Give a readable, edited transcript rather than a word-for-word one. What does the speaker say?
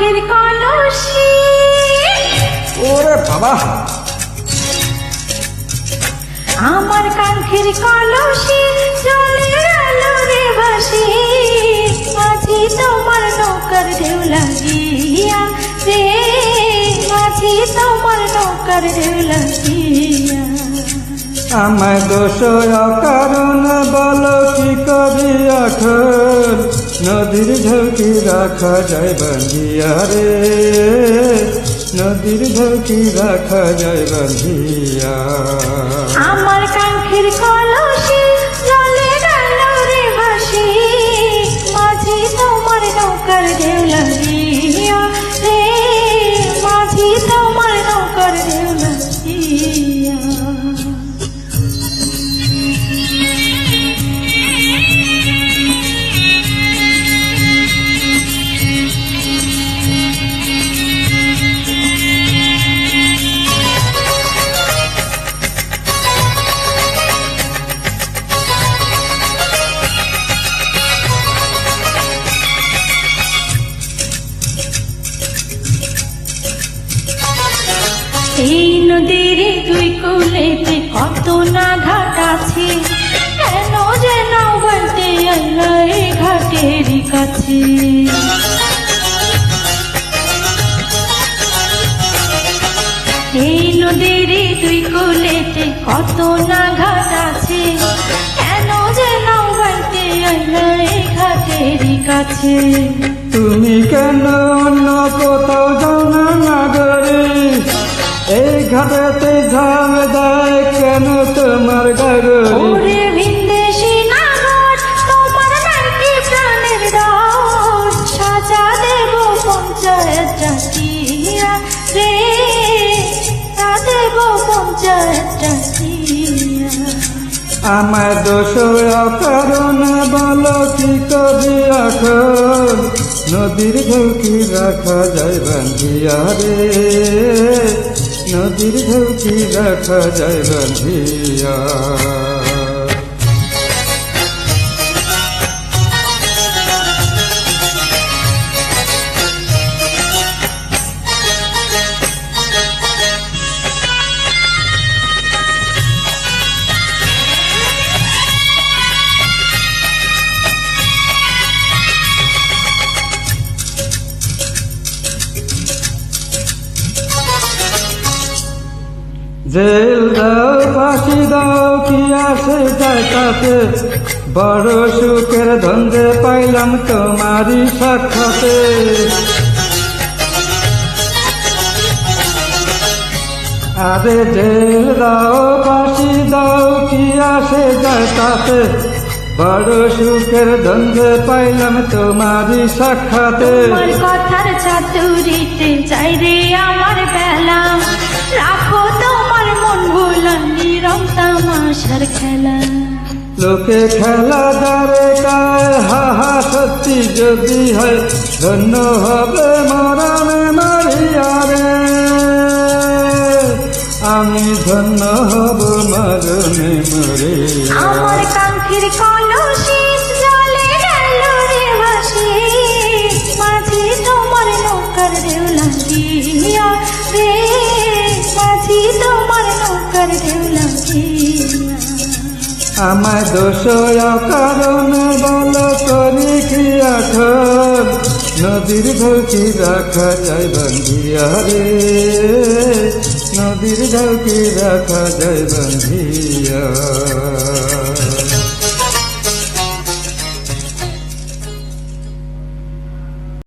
কাঙ্ক্ষের কলসি। ওরে বাবা, আমার কাঙ্ক্ষের কলসি জলে গেল রে ভাসি, মাঝি তোমার নৌকার ঢেউ লাগিয়া রে, মাঝি তোমার নৌকার ঢেউ লাগিয়া। আমায় দোষ কারণ বলো কি করি এখন, নদীর ঝৌকি রাখা যায় বাঁধিয়া রে, নদীর ঝৌকি রাখা যায় বাঁধিয়া। আমার কাঙ্ক্ষের কলসি জলে গেল রে ভাসি, মাঝি তোমার নৌকার ঢেউ লাগিয়া রে, মাঝি তোমার নৌকার ঢেউ লাগিয়া। এই নদীর দুই কূলেতে কত না ঘাট আছে, কেন যেন বলতে আল্লাহ এই ঘাটের কাছে। এই নদীর দুই কূলেতে কত না ঘাট আছে, কেন যেন বলতে আল্লাহ এই ঘাটের কাছে। তুমি কেন অন্য কোথাও যাও না নাগরে, এই ঘাটেতে ঝাম দেয় কেন তোমার গাগরে। ওরে ভিনদেশি নাগর তোমার নাকি প্রাণের দর, সাজা দেব পঞ্চায়েত ডাকিয়া রে, তা দেব পঞ্চায়েত ডাকিয়া। আমার দোষ কারণ বলো কি করি এখন, নদীর ঝৌকি রাখা যায় বাঁধিয়া রে, নদীর ঝৌকি রাখা যায় বাঁধিয়া। জেল দাও ফাঁসি দাও কি আসে যায় তাতে, বড় সুখের ধন্দে পাইলাম তোমারই সাক্ষাতে। আরে জেল দাও ফাঁসি দাও কি আসে যায় তাতে, বড় সুখের ধন্দে পাইলাম তোমারই সাক্ষাতে। তোমার কথার চাতুরিতে চাই রে আমার বেলা, রাখো তোমার মন ভোলানি রং তামাশার খেলা। লোকে খেলা দারে গায় হাহা সত্যি যদি হয়, ধন্য হবে মরণে মারিয়া রে, আমি ধন্য হব মরণে মরে। আমার কাঙ্ক্ষের কলসি জলে গেল রে ভাসি, মাঝি তোমার নৌকার ঢেউ লাগিয়া রে, মাঝি তোমার নৌকার ঢেউ লাগিয়া। আমার দোষ কারণ বলো করি কি এখন, নদীর ঝৌকি রাখা যায় বাঁধিয়া রে, নদীর ঝৌকি রাখা যায় বাঁধিয়া।